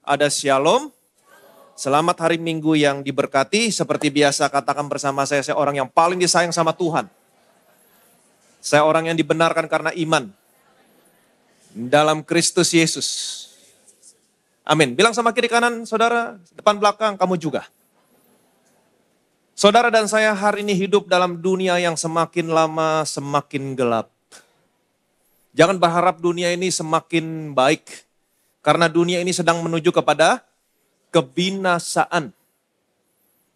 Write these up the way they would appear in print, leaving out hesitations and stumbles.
Ada shalom. Selamat hari Minggu yang diberkati. Seperti biasa katakan bersama saya orang yang paling disayang sama Tuhan. Saya orang yang dibenarkan karena iman. Dalam Kristus Yesus. Amin. Bilang sama kiri kanan saudara, depan belakang kamu juga. Saudara dan saya hari ini hidup dalam dunia yang semakin lama semakin gelap. Jangan berharap dunia ini semakin baik. Karena dunia ini sedang menuju kepada kebinasaan.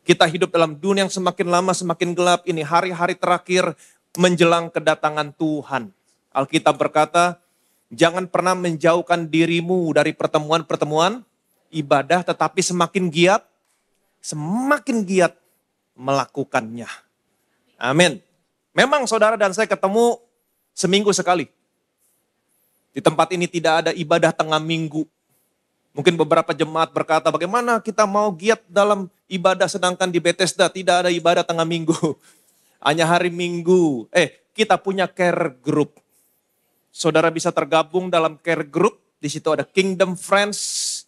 Kita hidup dalam dunia yang semakin lama semakin gelap. Ini hari-hari terakhir menjelang kedatangan Tuhan. Alkitab berkata, jangan pernah menjauhkan dirimu dari pertemuan-pertemuan ibadah, tetapi semakin giat melakukannya. Amin. Memang saudara dan saya ketemu seminggu sekali. Di tempat ini tidak ada ibadah tengah minggu. Mungkin beberapa jemaat berkata, bagaimana kita mau giat dalam ibadah sedangkan di Bethesda tidak ada ibadah tengah minggu. Hanya hari Minggu. Kita punya care group. Saudara bisa tergabung dalam care group. Di situ ada Kingdom Friends.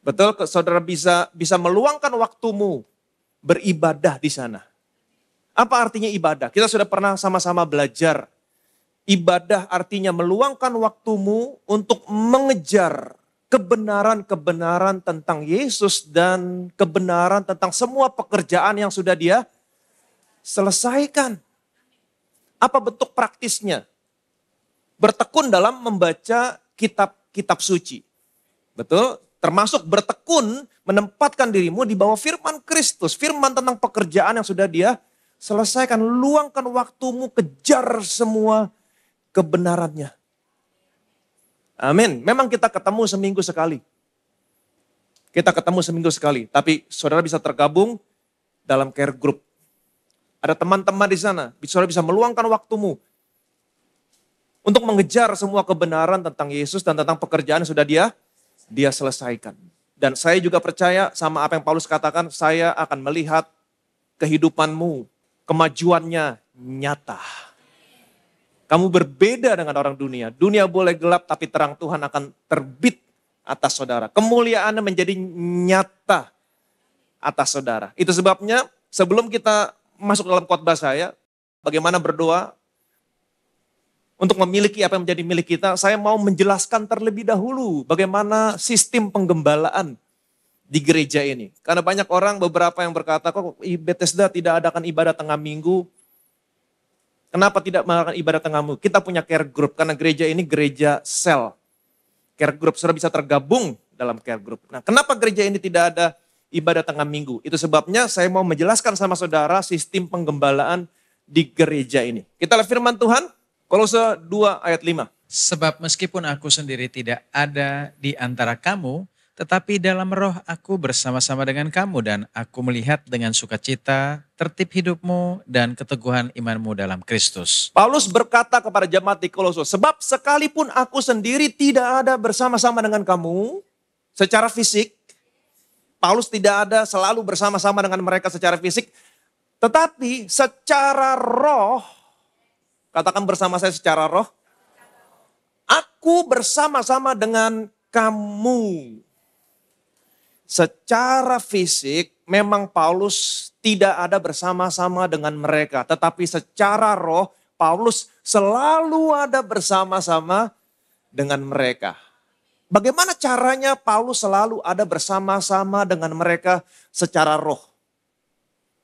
Betul, saudara bisa meluangkan waktumu beribadah di sana. Apa artinya ibadah? Kita sudah pernah sama-sama belajar. Ibadah artinya meluangkan waktumu untuk mengejar kebenaran-kebenaran tentang Yesus dan kebenaran tentang semua pekerjaan yang sudah Dia selesaikan. Apa bentuk praktisnya? Bertekun dalam membaca kitab-kitab suci. Betul? Termasuk bertekun menempatkan dirimu di bawah firman Kristus. Firman tentang pekerjaan yang sudah Dia selesaikan. Luangkan waktumu, kejar semua kebenarannya. Amin. Memang kita ketemu seminggu sekali. Tapi saudara bisa tergabung dalam care group. Ada teman-teman di sana. Saudara bisa meluangkan waktumu untuk mengejar semua kebenaran tentang Yesus dan tentang pekerjaan yang sudah dia selesaikan. Dan saya juga percaya sama apa yang Paulus katakan, saya akan melihat kehidupanmu, kemajuannya nyata. Kamu berbeda dengan orang dunia. Dunia boleh gelap tapi terang Tuhan akan terbit atas saudara. Kemuliaannya menjadi nyata atas saudara. Itu sebabnya sebelum kita masuk dalam khotbah saya, bagaimana berdoa untuk memiliki apa yang menjadi milik kita, saya mau menjelaskan terlebih dahulu bagaimana sistem penggembalaan di gereja ini. Karena banyak orang beberapa yang berkata, kok Bethesda tidak adakan ibadah tengah minggu, kenapa tidak melakukan ibadah tengah minggu? Kita punya care group, karena gereja ini gereja sel. Care group, saudara bisa tergabung dalam care group. Nah, kenapa gereja ini tidak ada ibadah tengah minggu? Itu sebabnya saya mau menjelaskan sama saudara sistem penggembalaan di gereja ini. Kita lihat firman Tuhan, Kolose 2 ayat 5. Sebab meskipun aku sendiri tidak ada di antara kamu, tetapi dalam roh aku bersama-sama dengan kamu dan aku melihat dengan sukacita tertib hidupmu dan keteguhan imanmu dalam Kristus. Paulus berkata kepada jemaat di Kolose, sebab sekalipun aku sendiri tidak ada bersama-sama dengan kamu secara fisik, Paulus tidak ada selalu bersama-sama dengan mereka secara fisik, tetapi secara roh, katakan bersama saya secara roh, aku bersama-sama dengan kamu. Secara fisik memang Paulus tidak ada bersama-sama dengan mereka. Tetapi secara roh Paulus selalu ada bersama-sama dengan mereka. Bagaimana caranya Paulus selalu ada bersama-sama dengan mereka secara roh?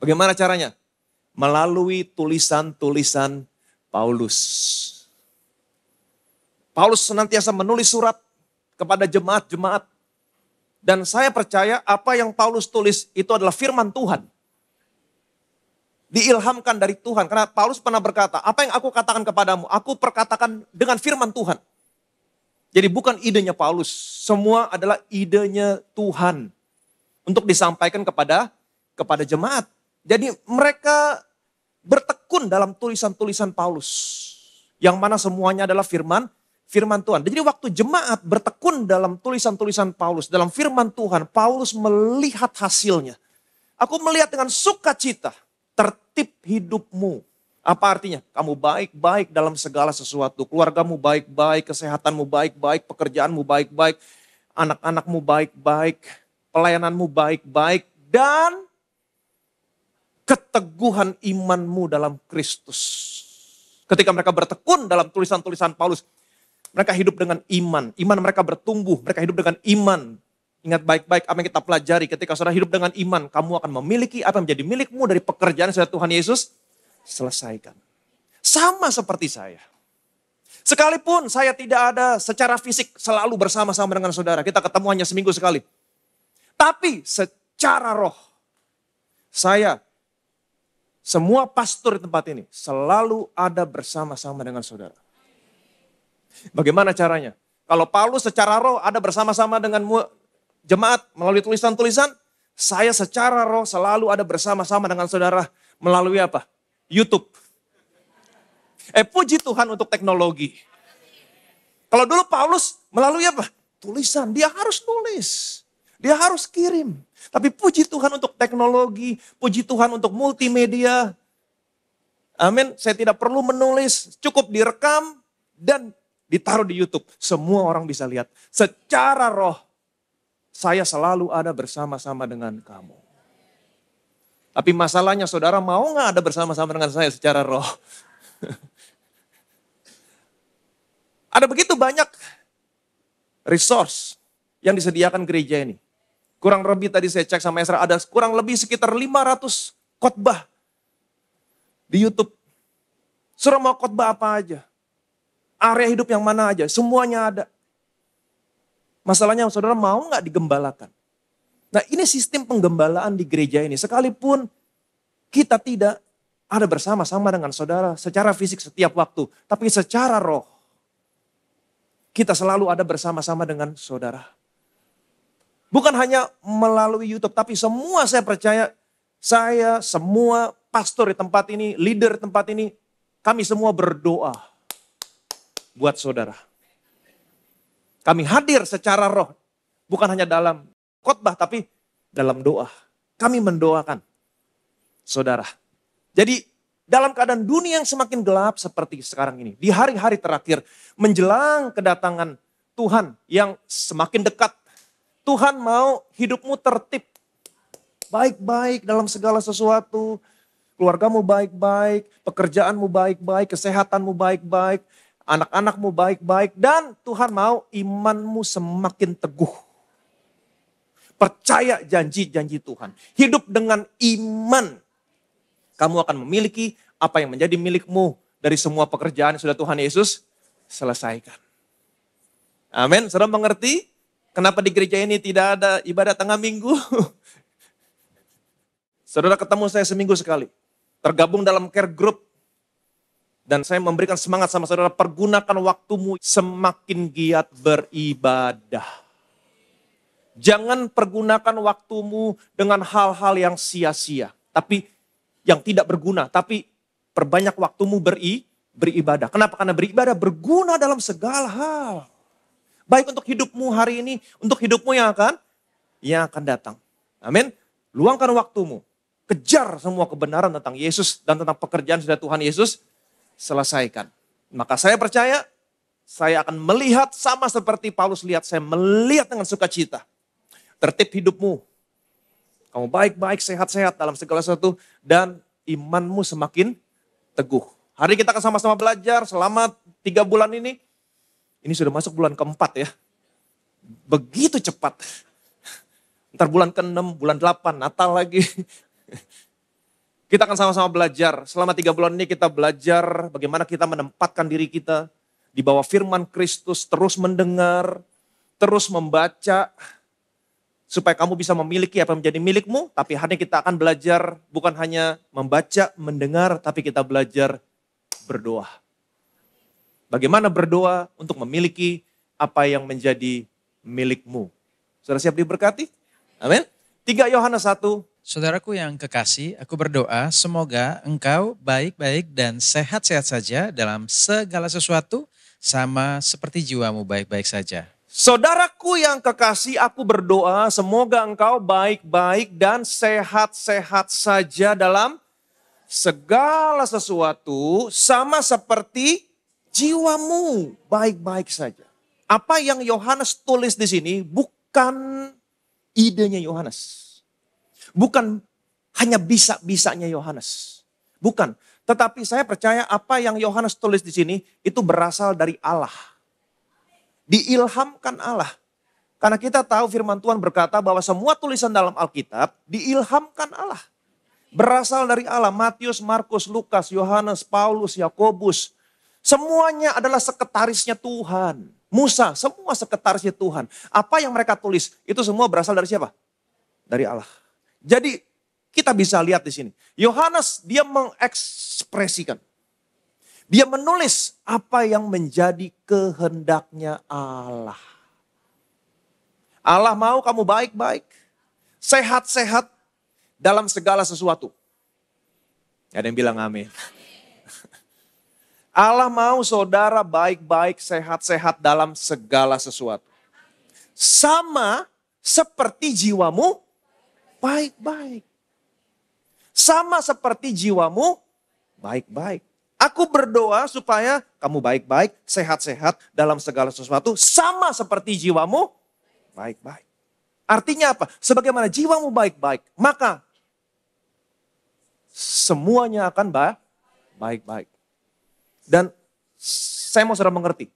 Bagaimana caranya? Melalui tulisan-tulisan Paulus. Paulus senantiasa menulis surat kepada jemaat-jemaat. Dan saya percaya apa yang Paulus tulis itu adalah firman Tuhan. Diilhamkan dari Tuhan. Karena Paulus pernah berkata, apa yang aku katakan kepadamu, aku perkatakan dengan firman Tuhan. Jadi bukan idenya Paulus, semua adalah idenya Tuhan. Untuk disampaikan kepada jemaat. Jadi mereka bertekun dalam tulisan-tulisan Paulus. Yang mana semuanya adalah firman Tuhan. Jadi waktu jemaat bertekun dalam tulisan-tulisan Paulus, dalam firman Tuhan, Paulus melihat hasilnya. Aku melihat dengan sukacita, tertib hidupmu. Apa artinya? Kamu baik-baik dalam segala sesuatu. Keluargamu baik-baik, kesehatanmu baik-baik, pekerjaanmu baik-baik. anak-anakmu baik-baik, pelayananmu baik-baik, dan keteguhan imanmu dalam Kristus. Ketika mereka bertekun dalam tulisan-tulisan Paulus, mereka hidup dengan iman. Iman mereka bertumbuh, mereka hidup dengan iman. Ingat baik-baik apa yang kita pelajari. Ketika saudara hidup dengan iman, kamu akan memiliki apa yang menjadi milikmu dari pekerjaan yang sudah Tuhan Yesus selesaikan. Sama seperti saya. Sekalipun saya tidak ada secara fisik selalu bersama-sama dengan saudara. Kita ketemu hanya seminggu sekali. Tapi secara roh, saya, semua pastor di tempat ini selalu ada bersama-sama dengan saudara. Bagaimana caranya? Kalau Paulus secara roh ada bersama-sama dengan jemaat melalui tulisan-tulisan, saya secara roh selalu ada bersama-sama dengan saudara melalui apa? YouTube. Puji Tuhan untuk teknologi. Kalau dulu Paulus melalui apa? Tulisan, dia harus nulis. Dia harus kirim. Tapi puji Tuhan untuk teknologi, puji Tuhan untuk multimedia. Amin, saya tidak perlu menulis, cukup direkam dan ditaruh di YouTube. Semua orang bisa lihat. Secara roh, saya selalu ada bersama-sama dengan kamu. Tapi masalahnya saudara mau gak ada bersama-sama dengan saya secara roh? Ada begitu banyak resource yang disediakan gereja ini. Kurang lebih tadi saya cek sama Esra, ada kurang lebih sekitar 500 khotbah di YouTube. Saudara mau khotbah apa aja. Area hidup yang mana aja, semuanya ada. Masalahnya saudara mau gak digembalakan? Nah ini sistem penggembalaan di gereja ini. Sekalipun kita tidak ada bersama-sama dengan saudara secara fisik setiap waktu. Tapi secara roh, kita selalu ada bersama-sama dengan saudara. Bukan hanya melalui YouTube, tapi semua saya percaya, saya semua pastor di tempat ini, leader di tempat ini, kami semua berdoa buat saudara. Kami hadir secara roh, bukan hanya dalam khotbah, tapi dalam doa. Kami mendoakan saudara. Jadi dalam keadaan dunia yang semakin gelap seperti sekarang ini, di hari-hari terakhir menjelang kedatangan Tuhan yang semakin dekat, Tuhan mau hidupmu tertib, baik-baik dalam segala sesuatu, keluargamu baik-baik, pekerjaanmu baik-baik, kesehatanmu baik-baik, anak-anakmu baik-baik, dan Tuhan mau imanmu semakin teguh. Percaya janji-janji Tuhan, hidup dengan iman, kamu akan memiliki apa yang menjadi milikmu dari semua pekerjaan yang sudah Tuhan Yesus selesaikan. Amin, saudara mengerti? Kenapa di gereja ini tidak ada ibadah tengah minggu? Saudara ketemu saya seminggu sekali. Tergabung dalam care group. Dan saya memberikan semangat sama saudara, pergunakan waktumu semakin giat beribadah. Jangan pergunakan waktumu dengan hal-hal yang sia-sia. Tapi yang tidak berguna. Tapi perbanyak waktumu beribadah. Kenapa? Karena beribadah berguna dalam segala hal. Baik untuk hidupmu hari ini, untuk hidupmu yang akan datang. Amin. Luangkan waktumu. Kejar semua kebenaran tentang Yesus dan tentang pekerjaan sudah Tuhan Yesus selesaikan. Maka saya percaya, saya akan melihat sama seperti Paulus lihat. Saya melihat dengan sukacita. Tertib hidupmu. Kamu baik-baik, sehat-sehat dalam segala sesuatu. Dan imanmu semakin teguh. Hari kita akan sama-sama belajar selama 3 bulan ini. Ini sudah masuk bulan keempat ya. Begitu cepat. Ntar bulan ke-6, bulan 8, Natal lagi. Kita akan sama-sama belajar. Selama 3 bulan ini kita belajar bagaimana kita menempatkan diri kita di bawah firman Kristus. Terus mendengar, terus membaca. Supaya kamu bisa memiliki apa yang menjadi milikmu. Tapi hari ini kita akan belajar bukan hanya membaca, mendengar. Tapi kita belajar berdoa. Bagaimana berdoa untuk memiliki apa yang menjadi milikmu. Sudah siap diberkati? Amin. 3 Yohanes 1. Saudaraku yang kekasih, aku berdoa semoga engkau baik-baik dan sehat-sehat saja dalam segala sesuatu sama seperti jiwamu baik-baik saja. Saudaraku yang kekasih, aku berdoa semoga engkau baik-baik dan sehat-sehat saja dalam segala sesuatu sama seperti jiwamu baik-baik saja. Apa yang Yohanes tulis di sini bukan idenya Yohanes. Bukan hanya bisa-bisanya Yohanes. Bukan. Tetapi saya percaya apa yang Yohanes tulis di sini itu berasal dari Allah. Diilhamkan Allah. Karena kita tahu firman Tuhan berkata bahwa semua tulisan dalam Alkitab diilhamkan Allah. Berasal dari Allah. Matius, Markus, Lukas, Yohanes, Paulus, Yakobus. Semuanya adalah sekretarisnya Tuhan. Musa, semua sekretarisnya Tuhan. Apa yang mereka tulis itu semua berasal dari siapa? Dari Allah. Jadi kita bisa lihat di sini. Yohanes dia mengekspresikan. Dia menulis apa yang menjadi kehendaknya Allah. Allah mau kamu baik-baik. Sehat-sehat dalam segala sesuatu. Ada yang bilang amin. Allah mau saudara baik-baik, sehat-sehat dalam segala sesuatu. Sama seperti jiwamu baik-baik. Sama seperti jiwamu baik-baik. Aku berdoa supaya kamu baik-baik, sehat-sehat dalam segala sesuatu. Sama seperti jiwamu baik-baik. Artinya apa? Sebagaimana jiwamu baik-baik, maka semuanya akan baik-baik. Dan saya mau saudara mengerti.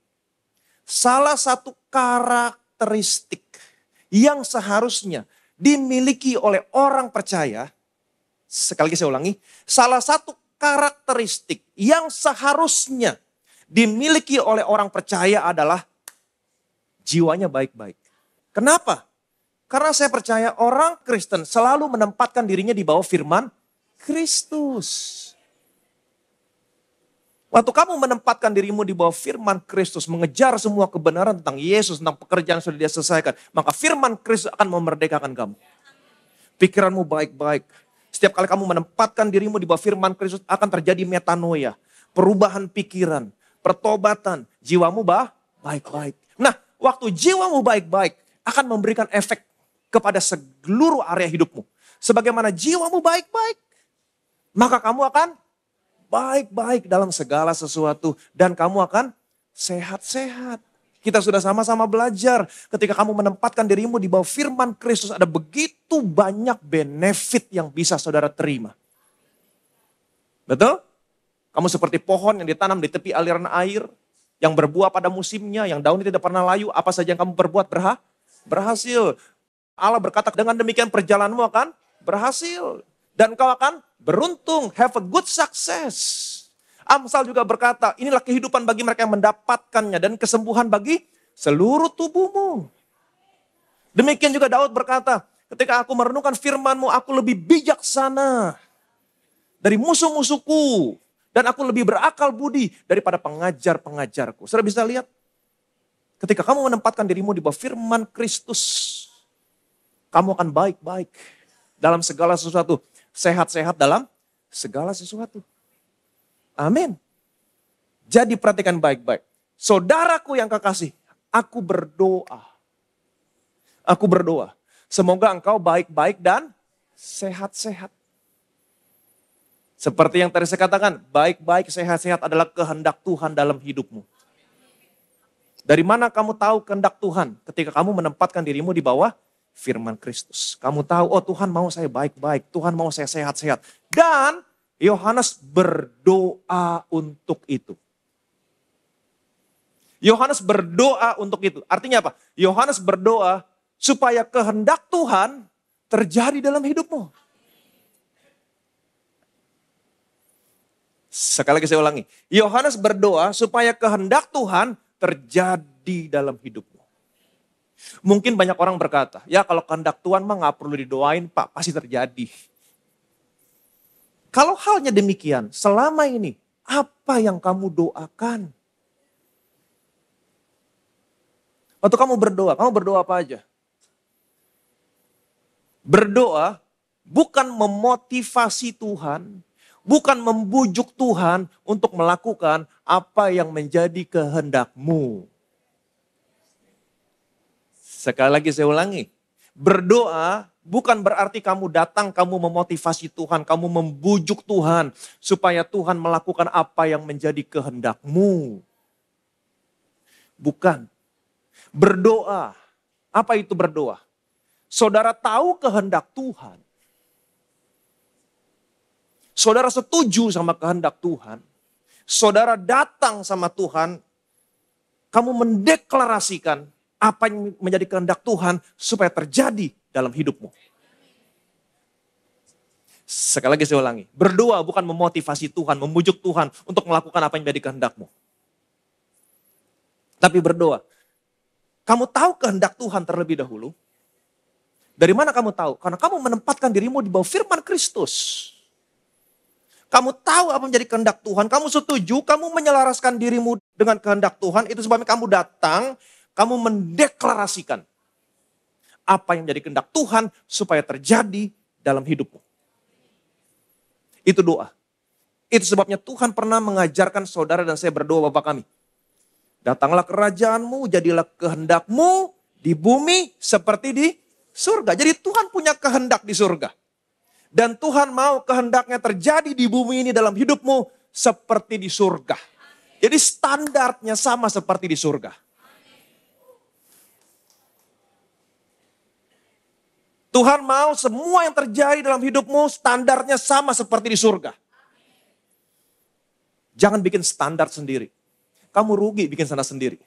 Salah satu karakteristik yang seharusnya dimiliki oleh orang percaya, sekali lagi saya ulangi, salah satu karakteristik yang seharusnya dimiliki oleh orang percaya adalah jiwanya baik-baik. Kenapa? Karena saya percaya orang Kristen selalu menempatkan dirinya di bawah firman Kristus. Waktu kamu menempatkan dirimu di bawah firman Kristus, mengejar semua kebenaran tentang Yesus, tentang pekerjaan yang sudah dia selesaikan, maka firman Kristus akan memerdekakan kamu. Pikiranmu baik-baik. Setiap kali kamu menempatkan dirimu di bawah firman Kristus, akan terjadi metanoia, perubahan pikiran, pertobatan, jiwamu baik-baik. Nah, waktu jiwamu baik-baik, akan memberikan efek kepada seluruh area hidupmu. Sebagaimana jiwamu baik-baik, maka kamu akan baik-baik dalam segala sesuatu. Dan kamu akan sehat-sehat. Kita sudah sama-sama belajar. Ketika kamu menempatkan dirimu di bawah firman Kristus. Ada begitu banyak benefit yang bisa saudara terima. Betul? Kamu seperti pohon yang ditanam di tepi aliran air. Yang berbuah pada musimnya. Yang daunnya tidak pernah layu. Apa saja yang kamu perbuat berhasil. Allah berkata dengan demikian perjalananmu akan berhasil. Dan kau akan beruntung, have a good success. Amsal juga berkata, inilah kehidupan bagi mereka yang mendapatkannya dan kesembuhan bagi seluruh tubuhmu. Demikian juga Daud berkata, ketika aku merenungkan firman-Mu, aku lebih bijaksana dari musuh-musuhku. Dan aku lebih berakal budi daripada pengajar-pengajarku. Saudara bisa lihat, ketika kamu menempatkan dirimu di bawah firman Kristus, kamu akan baik-baik dalam segala sesuatu. Sehat-sehat dalam segala sesuatu. Amin. Jadi perhatikan baik-baik. Saudaraku yang kekasih, aku berdoa. Aku berdoa. Semoga engkau baik-baik dan sehat-sehat. Seperti yang tadi saya katakan, baik-baik, sehat-sehat adalah kehendak Tuhan dalam hidupmu. Dari mana kamu tahu kehendak Tuhan? Ketika kamu menempatkan dirimu di bawah firman Kristus. Kamu tahu, oh Tuhan mau saya baik-baik, Tuhan mau saya sehat-sehat. Dan Yohanes berdoa untuk itu. Yohanes berdoa untuk itu. Artinya apa? Yohanes berdoa supaya kehendak Tuhan terjadi dalam hidupmu. Sekali lagi saya ulangi. Yohanes berdoa supaya kehendak Tuhan terjadi dalam hidupmu. Mungkin banyak orang berkata, ya kalau kehendak Tuhan mah gak perlu didoain Pak, pasti terjadi. Kalau halnya demikian, selama ini apa yang kamu doakan? Waktu kamu berdoa apa aja? Berdoa bukan memotivasi Tuhan, bukan membujuk Tuhan untuk melakukan apa yang menjadi kehendakmu. Sekali lagi saya ulangi. Berdoa bukan berarti kamu datang, kamu memotivasi Tuhan, kamu membujuk Tuhan supaya Tuhan melakukan apa yang menjadi kehendakmu. Bukan. Berdoa. Apa itu berdoa? Saudara tahu kehendak Tuhan. Saudara setuju sama kehendak Tuhan. Saudara datang sama Tuhan. Kamu mendeklarasikan apa yang menjadi kehendak Tuhan supaya terjadi dalam hidupmu. Sekali lagi saya ulangi. Berdoa bukan memotivasi Tuhan, memujuk Tuhan untuk melakukan apa yang menjadi kehendakmu. Tapi berdoa. Kamu tahu kehendak Tuhan terlebih dahulu. Dari mana kamu tahu? Karena kamu menempatkan dirimu di bawah firman Kristus. Kamu tahu apa menjadi kehendak Tuhan, kamu setuju, kamu menyelaraskan dirimu dengan kehendak Tuhan, itu sebabnya kamu datang, kamu mendeklarasikan apa yang menjadi kehendak Tuhan supaya terjadi dalam hidupmu. Itu doa. Itu sebabnya Tuhan pernah mengajarkan saudara dan saya berdoa Bapa kami. Datanglah kerajaanmu, jadilah kehendakmu di bumi seperti di surga. Jadi Tuhan punya kehendak di surga. Dan Tuhan mau kehendaknya terjadi di bumi ini dalam hidupmu seperti di surga. Jadi standarnya sama seperti di surga. Tuhan mau semua yang terjadi dalam hidupmu standarnya sama seperti di surga. Jangan bikin standar sendiri. Kamu rugi bikin standar sendiri.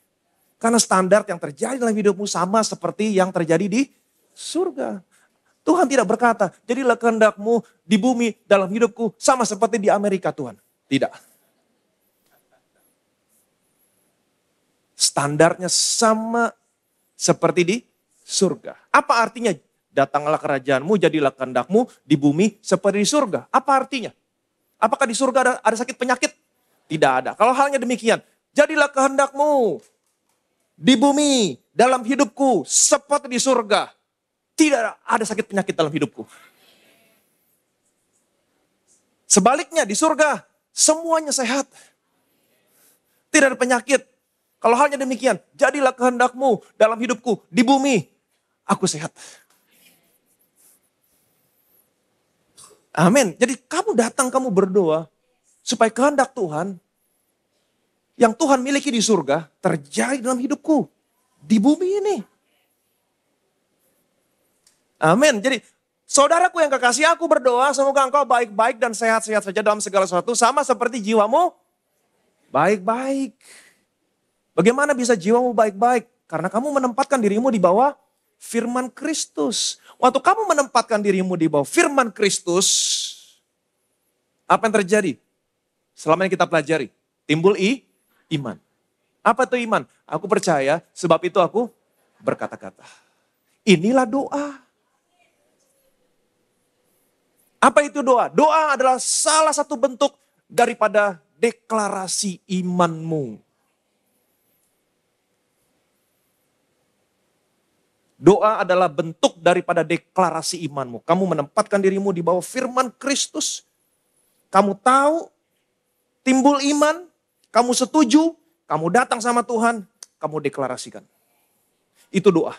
Karena standar yang terjadi dalam hidupmu sama seperti yang terjadi di surga. Tuhan tidak berkata, jadilah kehendakmu di bumi dalam hidupku sama seperti di Amerika Tuhan. Tidak. Standarnya sama seperti di surga. Apa artinya? Datanglah kerajaanmu, jadilah kehendakmu di bumi seperti di surga. Apa artinya? Apakah di surga ada sakit penyakit? Tidak ada. Kalau halnya demikian, jadilah kehendakmu di bumi dalam hidupku seperti di surga. Tidak ada sakit penyakit dalam hidupku. Sebaliknya di surga semuanya sehat. Tidak ada penyakit. Kalau halnya demikian, jadilah kehendakmu dalam hidupku di bumi. Aku sehat. Amin. Jadi kamu datang, kamu berdoa supaya kehendak Tuhan yang Tuhan miliki di surga terjadi dalam hidupku di bumi ini. Amin. Jadi saudaraku yang kekasih, aku berdoa semoga engkau baik-baik dan sehat-sehat saja dalam segala sesuatu. Sama seperti jiwamu baik-baik. Bagaimana bisa jiwamu baik-baik? Karena kamu menempatkan dirimu di bawah firman Kristus. Waktu kamu menempatkan dirimu di bawah firman Kristus, apa yang terjadi? Selama yang kita pelajari, timbul iman. Apa itu iman? Aku percaya, sebab itu aku berkata-kata. Inilah doa. Apa itu doa? Doa adalah salah satu bentuk daripada deklarasi imanmu. Doa adalah bentuk daripada deklarasi imanmu. Kamu menempatkan dirimu di bawah firman Kristus. Kamu tahu, timbul iman, kamu setuju, kamu datang sama Tuhan, kamu deklarasikan. Itu doa.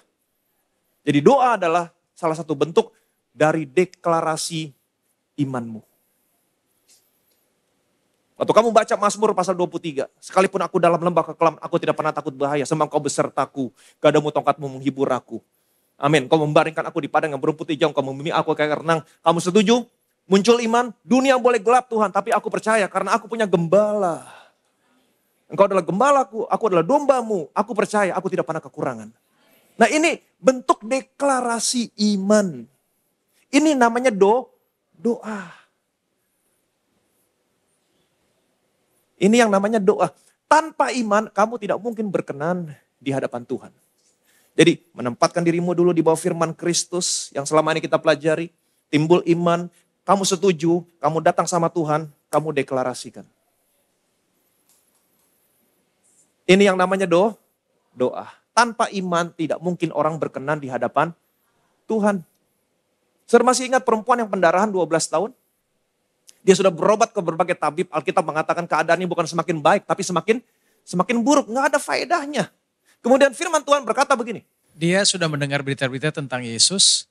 Jadi doa adalah salah satu bentuk dari deklarasi imanmu. Waktu kamu baca Mazmur pasal 23, sekalipun aku dalam lembah kekelam, aku tidak pernah takut bahaya, sebab Engkau besertaku, gadamu tongkatmu menghibur aku. Amin. Kau membaringkan aku di padang yang berumput hijau, kau membimbing aku kayak renang. Kamu setuju? Muncul iman, dunia boleh gelap Tuhan, tapi aku percaya karena aku punya gembala. Engkau adalah gembalaku, aku adalah dombamu, aku percaya aku tidak pernah kekurangan. Nah ini bentuk deklarasi iman. Ini namanya doa. Ini yang namanya doa. Tanpa iman kamu tidak mungkin berkenan di hadapan Tuhan. Jadi menempatkan dirimu dulu di bawah firman Kristus yang selama ini kita pelajari. Timbul iman, kamu setuju, kamu datang sama Tuhan, kamu deklarasikan. Ini yang namanya doa. Tanpa iman tidak mungkin orang berkenan di hadapan Tuhan. Saudara masih ingat perempuan yang pendarahan 12 tahun? Dia sudah berobat ke berbagai tabib. Alkitab mengatakan keadaannya bukan semakin baik, tapi semakin buruk. Nggak ada faedahnya. Kemudian firman Tuhan berkata begini. Dia sudah mendengar berita-berita tentang Yesus,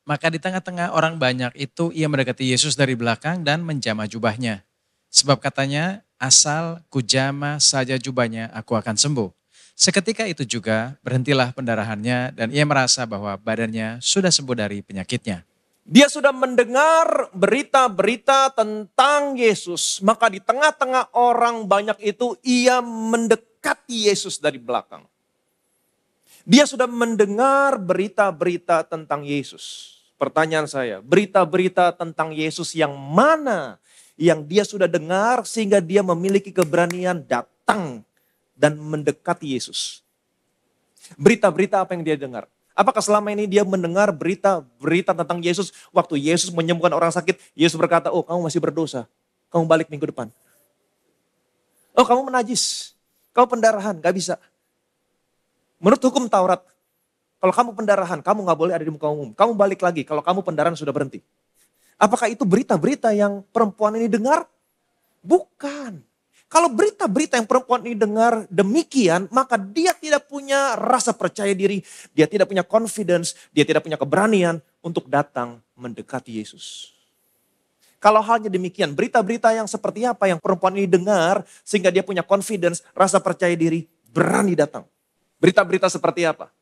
maka di tengah-tengah orang banyak itu ia mendekati Yesus dari belakang dan menjamah jubahnya. Sebab katanya, asal kujamah saja jubahnya aku akan sembuh. Seketika itu juga berhentilah pendarahannya dan ia merasa bahwa badannya sudah sembuh dari penyakitnya. Dia sudah mendengar berita-berita tentang Yesus. Maka di tengah-tengah orang banyak itu ia mendekati Yesus dari belakang. Dia sudah mendengar berita-berita tentang Yesus. Pertanyaan saya, berita-berita tentang Yesus yang mana yang dia sudah dengar sehingga dia memiliki keberanian datang dan mendekati Yesus? Berita-berita apa yang dia dengar? Apakah selama ini dia mendengar berita-berita tentang Yesus? Waktu Yesus menyembuhkan orang sakit, Yesus berkata, oh kamu masih berdosa. Kamu balik minggu depan. Oh kamu menajis. Kamu pendarahan, gak bisa. Menurut hukum Taurat, kalau kamu pendarahan, kamu gak boleh ada di muka umum. Kamu balik lagi kalau kamu pendarahan sudah berhenti. Apakah itu berita-berita yang perempuan ini dengar? Bukan. Kalau berita-berita yang perempuan ini dengar demikian, maka dia tidak punya rasa percaya diri, dia tidak punya confidence, dia tidak punya keberanian untuk datang mendekati Yesus. Kalau halnya demikian, berita-berita yang seperti apa yang perempuan ini dengar, sehingga dia punya confidence, rasa percaya diri, berani datang. Berita-berita seperti apa?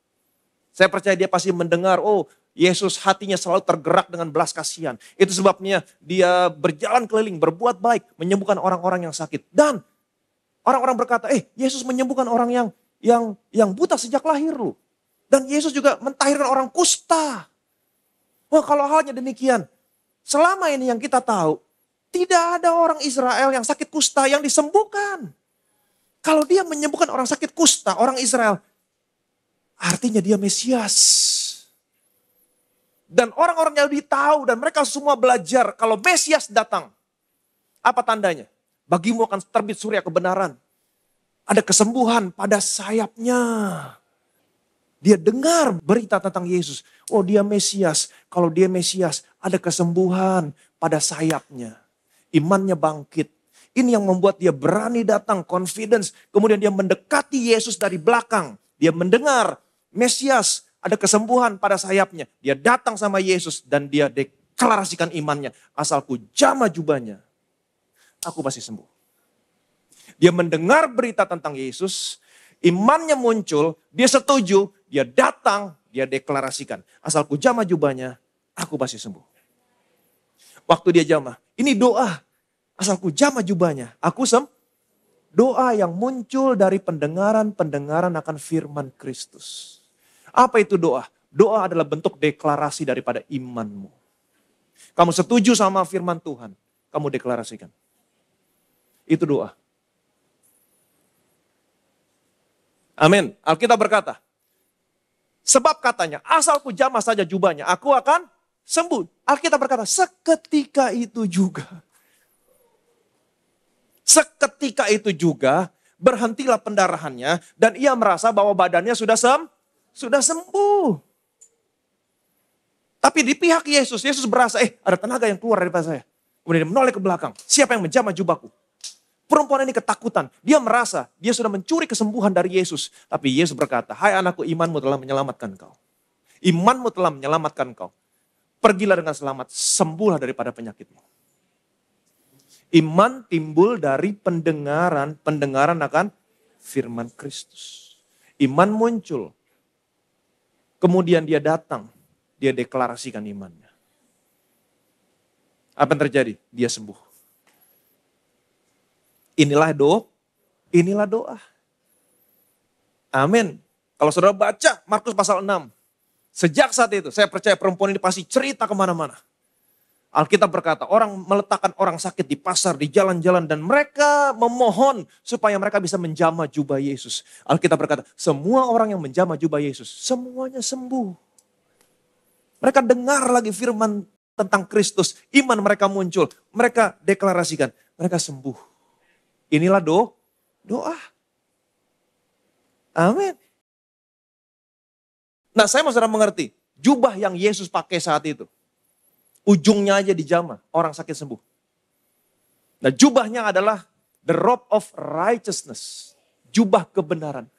Saya percaya dia pasti mendengar, oh Yesus hatinya selalu tergerak dengan belas kasihan. Itu sebabnya dia berjalan keliling, berbuat baik, menyembuhkan orang-orang yang sakit. Dan orang-orang berkata, Yesus menyembuhkan orang yang buta sejak lahir loh. Dan Yesus juga mentahirkan orang kusta. Wah kalau halnya demikian, selama ini yang kita tahu, tidak ada orang Israel yang sakit kusta yang disembuhkan. Kalau dia menyembuhkan orang sakit kusta, orang Israel, artinya dia Mesias. Dan orang-orang Yahudi tahu dan mereka semua belajar kalau Mesias datang. Apa tandanya? Bagimu akan terbit surya kebenaran. Ada kesembuhan pada sayapnya. Dia dengar berita tentang Yesus. Oh dia Mesias. Kalau dia Mesias ada kesembuhan pada sayapnya. Imannya bangkit. Ini yang membuat dia berani datang, confidence. Kemudian dia mendekati Yesus dari belakang. Dia mendengar Mesias, ada kesembuhan pada sayapnya. Dia datang sama Yesus dan dia deklarasikan imannya. Asalku jamah jubahnya, aku pasti sembuh. Dia mendengar berita tentang Yesus, imannya muncul, dia setuju, dia datang, dia deklarasikan. Asalku jamah jubahnya, aku pasti sembuh. Waktu dia jamah, ini doa. Asalku jamah jubahnya, aku sembuh. Doa yang muncul dari pendengaran akan firman Kristus. Apa itu doa? Doa adalah bentuk deklarasi daripada imanmu. Kamu setuju sama firman Tuhan, kamu deklarasikan. Itu doa. Amin. Alkitab berkata, sebab katanya, asalku jamah saja jubahnya, aku akan sembuh. Alkitab berkata, seketika itu juga. Seketika itu juga, berhentilah pendarahannya, dan ia merasa bahwa badannya sudah sembuh. Tapi di pihak Yesus berasa, ada tenaga yang keluar daripada saya. Kemudian dia menoleh ke belakang. Siapa yang menjamah jubahku? Perempuan ini ketakutan. Dia merasa dia sudah mencuri kesembuhan dari Yesus. Tapi Yesus berkata, hai anakku, imanmu telah menyelamatkan kau. Imanmu telah menyelamatkan kau. Pergilah dengan selamat, sembuhlah daripada penyakitmu. Iman timbul dari pendengaran akan firman Kristus. Iman muncul. Kemudian dia datang, dia deklarasikan imannya. Apa yang terjadi? Dia sembuh. Inilah doa. Amin. Kalau saudara baca Markus pasal 6. Sejak saat itu saya percaya perempuan ini pasti cerita kemana-mana. Alkitab berkata orang meletakkan orang sakit di pasar, di jalan-jalan. Dan mereka memohon supaya mereka bisa menjamah jubah Yesus. Alkitab berkata semua orang yang menjamah jubah Yesus semuanya sembuh. Mereka dengar lagi firman tentang Kristus. Iman mereka muncul. Mereka deklarasikan. Mereka sembuh. Inilah doa. Amin. Nah saya mau saudara mengerti. Jubah yang Yesus pakai saat itu. Ujungnya aja dijamah. Orang sakit sembuh. Nah jubahnya adalah the robe of righteousness. Jubah kebenaran.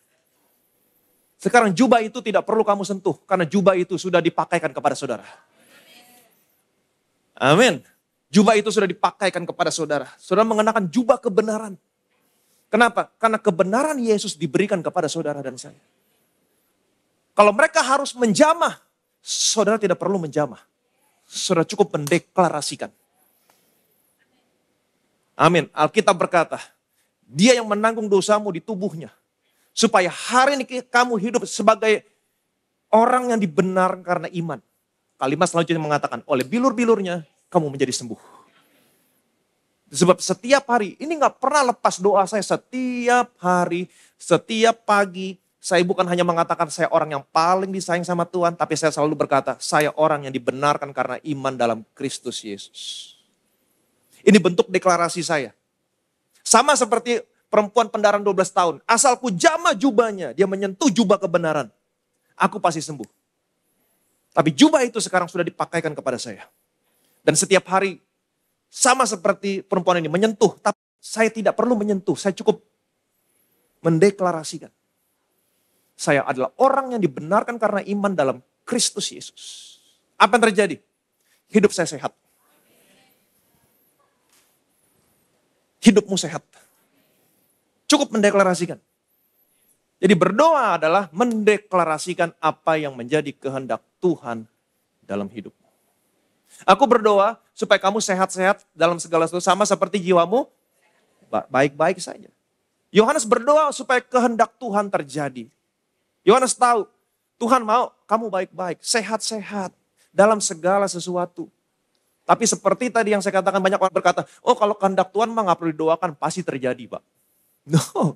Sekarang jubah itu tidak perlu kamu sentuh. Karena jubah itu sudah dipakaikan kepada saudara. Amin. Jubah itu sudah dipakaikan kepada saudara. Saudara mengenakan jubah kebenaran. Kenapa? Karena kebenaran Yesus diberikan kepada saudara dan saya. Kalau mereka harus menjamah, saudara tidak perlu menjamah. Saudara cukup mendeklarasikan. Amin. Alkitab berkata, dia yang menanggung dosamu di tubuhnya. Supaya hari ini kamu hidup sebagai orang yang dibenarkan karena iman. Kalimat selanjutnya mengatakan, oleh bilur-bilurnya kamu menjadi sembuh. Sebab setiap hari, ini gak pernah lepas doa saya setiap hari, setiap pagi. Saya bukan hanya mengatakan saya orang yang paling disayang sama Tuhan, tapi saya selalu berkata, saya orang yang dibenarkan karena iman dalam Kristus Yesus. Ini bentuk deklarasi saya. Sama seperti perempuan pendaran 12 tahun. Asalku jamah jubahnya, dia menyentuh jubah kebenaran. Aku pasti sembuh. Tapi jubah itu sekarang sudah dipakaikan kepada saya. Dan setiap hari sama seperti perempuan ini menyentuh. Tapi saya tidak perlu menyentuh, saya cukup mendeklarasikan. Saya adalah orang yang dibenarkan karena iman dalam Kristus Yesus. Apa yang terjadi? Hidup saya sehat. Hidupmu sehat. Cukup mendeklarasikan. Jadi berdoa adalah mendeklarasikan apa yang menjadi kehendak Tuhan dalam hidupmu. Aku berdoa supaya kamu sehat-sehat dalam segala sesuatu, sama seperti jiwamu baik-baik saja. Yohanes berdoa supaya kehendak Tuhan terjadi. Yohanes tahu, Tuhan mau kamu baik-baik, sehat-sehat dalam segala sesuatu. Tapi seperti tadi yang saya katakan, banyak orang berkata, oh kalau kehendak Tuhan mah gak perlu didoakan, pasti terjadi Pak. No.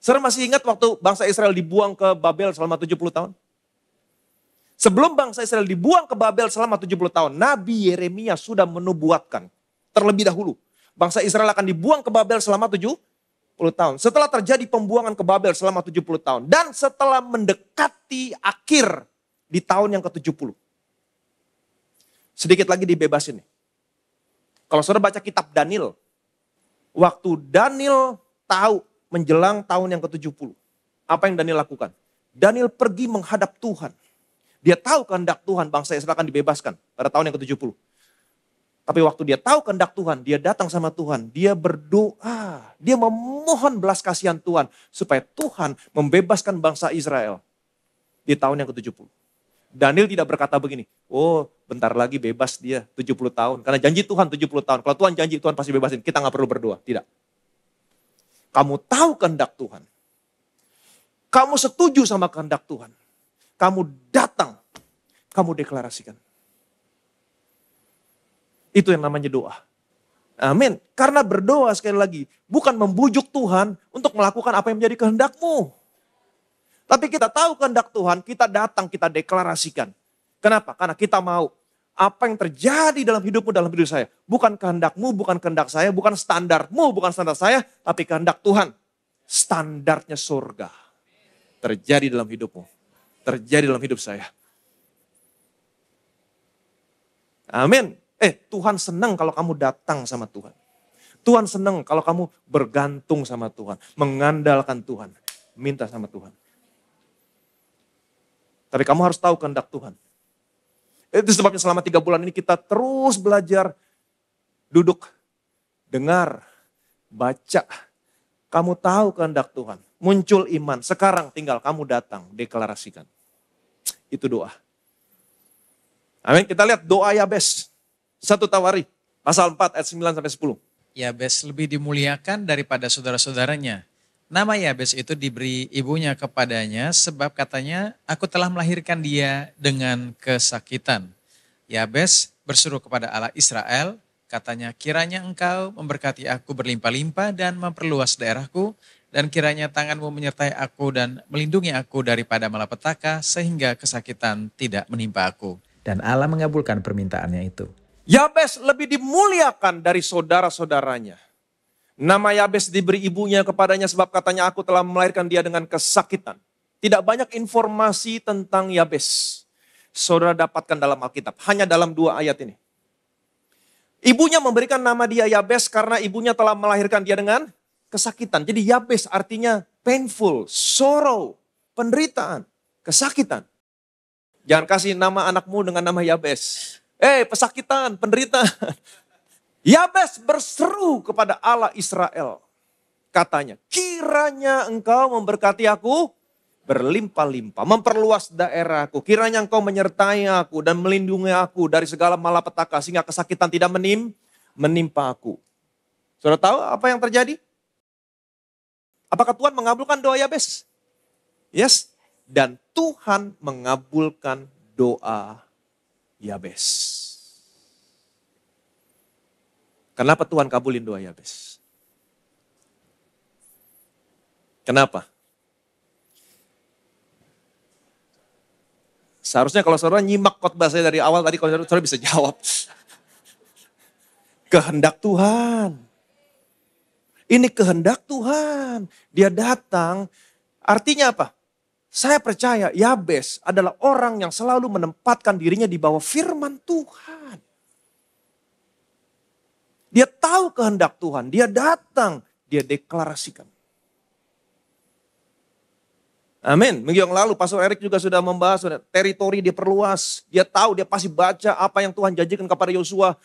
Saudara masih ingat waktu bangsa Israel dibuang ke Babel selama 70 tahun? Sebelum bangsa Israel dibuang ke Babel selama 70 tahun, Nabi Yeremia sudah menubuatkan terlebih dahulu. Bangsa Israel akan dibuang ke Babel selama 70 tahun. Setelah terjadi pembuangan ke Babel selama 70 tahun. Dan setelah mendekati akhir di tahun yang ke-70. Sedikit lagi dibebasin nih. Kalau saudara baca kitab Daniel. Waktu Daniel tahu menjelang tahun yang ke-70. Apa yang Daniel lakukan? Daniel pergi menghadap Tuhan. Dia tahu kehendak Tuhan, bangsa Israel akan dibebaskan pada tahun yang ke-70. Tapi waktu dia tahu kehendak Tuhan, dia datang sama Tuhan. Dia berdoa, dia memohon belas kasihan Tuhan. Supaya Tuhan membebaskan bangsa Israel di tahun yang ke-70. Daniel tidak berkata begini, oh bentar lagi bebas dia 70 tahun. Karena janji Tuhan 70 tahun. Kalau Tuhan janji, Tuhan pasti bebasin. Kita gak perlu berdoa, tidak. Kamu tahu kehendak Tuhan. Kamu setuju sama kehendak Tuhan. Kamu datang, kamu deklarasikan. Itu yang namanya doa. Amin. Karena berdoa sekali lagi, bukan membujuk Tuhan untuk melakukan apa yang menjadi kehendakmu. Tapi kita tahu kehendak Tuhan, kita datang, kita deklarasikan. Kenapa? Karena kita mau apa yang terjadi dalam hidupmu, dalam hidup saya. Bukan kehendakmu, bukan kehendak saya, bukan standarmu, bukan standar saya, tapi kehendak Tuhan. Standarnya surga. Terjadi dalam hidupmu. Terjadi dalam hidup saya. Amin. Tuhan senang kalau kamu datang sama Tuhan. Tuhan senang kalau kamu bergantung sama Tuhan. Mengandalkan Tuhan. Minta sama Tuhan. Tapi kamu harus tahu kehendak Tuhan. Itu sebabnya selama 3 bulan ini kita terus belajar. Duduk, dengar, baca. Kamu tahu kehendak Tuhan. Muncul iman. Sekarang tinggal kamu datang, deklarasikan. Itu doa. Amin. Kita lihat doa Yabes. 1 Tawari, pasal 4 ayat 9-10. Yabes lebih dimuliakan daripada saudara-saudaranya. Nama Yabes itu diberi ibunya kepadanya sebab katanya, aku telah melahirkan dia dengan kesakitan. Yabes berseru kepada Allah Israel, katanya, kiranya engkau memberkati aku berlimpah-limpah dan memperluas daerahku, dan kiranya tanganmu menyertai aku dan melindungi aku daripada malapetaka sehingga kesakitan tidak menimpa aku. Dan Allah mengabulkan permintaannya itu. Yabes lebih dimuliakan dari saudara-saudaranya. Nama Yabes diberi ibunya kepadanya sebab katanya aku telah melahirkan dia dengan kesakitan. Tidak banyak informasi tentang Yabes. Saudara dapatkan dalam Alkitab. Hanya dalam 2 ayat ini. Ibunya memberikan nama dia Yabes karena ibunya telah melahirkan dia dengan kesakitan. Jadi Yabes artinya painful, sorrow, penderitaan, kesakitan. Jangan kasih nama anakmu dengan nama Yabes. Pesakitan, penderitaan. Yabes berseru kepada Allah Israel. katanya, kiranya engkau memberkati aku berlimpah-limpah, memperluas daerahku. Kiranya engkau menyertai aku dan melindungi aku dari segala malapetaka sehingga kesakitan tidak menimpa aku. Saudara tahu apa yang terjadi? Apakah Tuhan mengabulkan doa Yabes? Yes. Dan Tuhan mengabulkan doa Yabes. Kenapa Tuhan kabulin doa Yabes? Kenapa? Seharusnya kalau saudara nyimak khotbah saya dari awal tadi, kalau saudara bisa jawab. Kehendak Tuhan. Ini kehendak Tuhan. Dia datang, artinya apa? Saya percaya Yabes adalah orang yang selalu menempatkan dirinya di bawah firman Tuhan. Dia tahu kehendak Tuhan, dia datang, dia deklarasikan. Amin. Minggu yang lalu Pastor Erik juga sudah membahas, teritori diperluas. Dia tahu, dia pasti baca apa yang Tuhan janjikan kepada Yosua.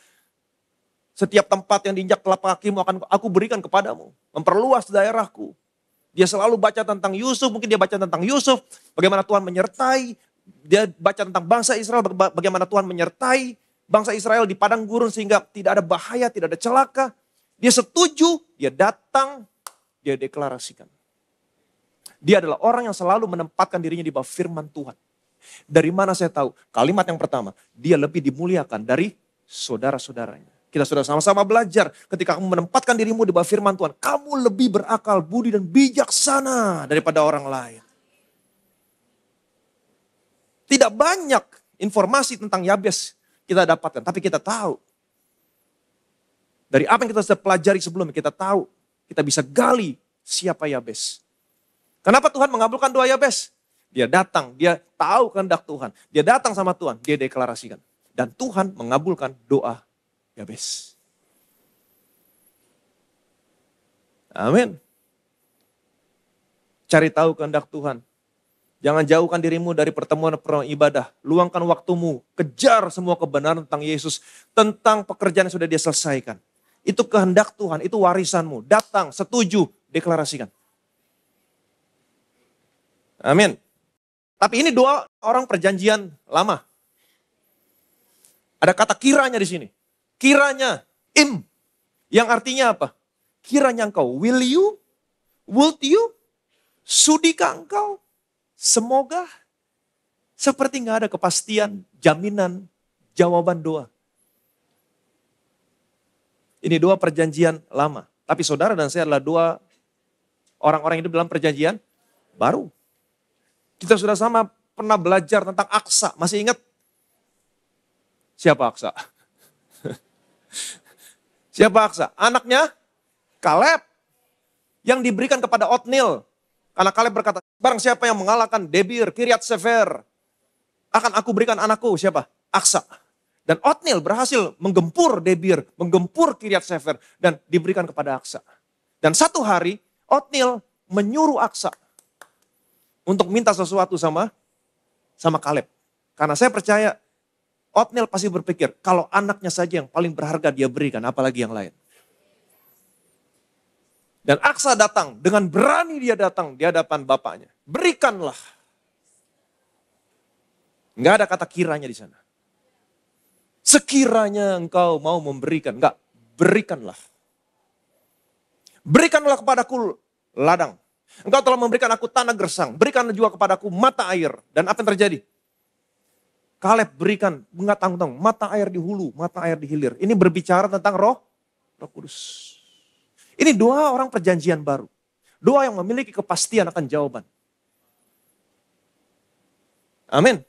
Setiap tempat yang diinjak telapak kakimu akan aku berikan kepadamu. Memperluas daerahku. Dia selalu baca tentang Yusuf, mungkin dia baca tentang Yusuf, bagaimana Tuhan menyertai. Dia baca tentang bangsa Israel, bagaimana Tuhan menyertai bangsa Israel di padang gurun sehingga tidak ada bahaya, tidak ada celaka. Dia setuju, dia datang, dia deklarasikan. Dia adalah orang yang selalu menempatkan dirinya di bawah firman Tuhan. Dari mana saya tahu? Kalimat yang pertama, dia lebih dimuliakan dari saudara-saudaranya. Kita sudah sama-sama belajar ketika kamu menempatkan dirimu di bawah firman Tuhan. Kamu lebih berakal, budi dan bijaksana daripada orang lain. Tidak banyak informasi tentang Yabes kita dapatkan. Tapi kita tahu. Dari apa yang kita sudah pelajari sebelumnya, kita tahu. Kita bisa gali siapa Yabes. Kenapa Tuhan mengabulkan doa Yabes? Dia datang, dia tahu kehendak Tuhan. Dia datang sama Tuhan, dia deklarasikan. Dan Tuhan mengabulkan doa Yabes. Amin. Cari tahu kehendak Tuhan. Jangan jauhkan dirimu dari pertemuan ibadah. Luangkan waktumu. Kejar semua kebenaran tentang Yesus. Tentang pekerjaan yang sudah dia selesaikan. Itu kehendak Tuhan. Itu warisanmu. Datang, setuju, deklarasikan. Amin. Tapi ini doa orang perjanjian lama. Ada kata kiranya di sini. Kiranya, yang artinya apa? Kiranya engkau, will you, would you, sudikah engkau, semoga. Seperti gak ada kepastian, jaminan, jawaban doa. Ini doa perjanjian lama. Tapi saudara dan saya adalah dua orang-orang hidup dalam perjanjian baru. Kita sudah sama pernah belajar tentang Aksa, masih ingat? Siapa Aksa? Siapa Aksa? Anaknya Kaleb. Yang diberikan kepada Otnil. Karena Kaleb berkata, barang siapa yang mengalahkan Debir, Kiryat Sefer, akan aku berikan anakku. Siapa? Aksa. Dan Otnil berhasil menggempur Debir, menggempur Kiryat Sefer, dan diberikan kepada Aksa. Dan satu hari, Otnil menyuruh Aksa untuk minta sesuatu sama Kaleb. Karena saya percaya, Otnil pasti berpikir, kalau anaknya saja yang paling berharga dia berikan, apalagi yang lain. Dan Aksa datang, dengan berani dia datang di hadapan bapaknya. Berikanlah. Enggak ada kata kiranya di sana. Sekiranya engkau mau memberikan, enggak, berikanlah. Berikanlah kepadaku ladang. Engkau telah memberikan aku tanah gersang, berikan juga kepadaku mata air. Dan apa yang terjadi? Kaleb berikan, enggak tanggung-tanggung, mata air di hulu, mata air di hilir. Ini berbicara tentang Roh Kudus. Ini doa orang perjanjian baru. Doa yang memiliki kepastian akan jawaban. Amin.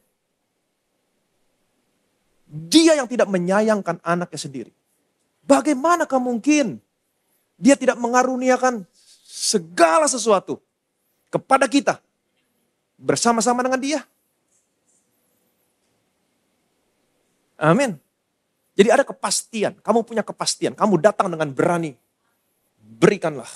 Dia yang tidak menyayangkan anaknya sendiri. Bagaimanakah mungkin dia tidak mengaruniakan segala sesuatu kepada kita bersama-sama dengan dia? Amin. Jadi ada kepastian, kamu punya kepastian, kamu datang dengan berani. Berikanlah.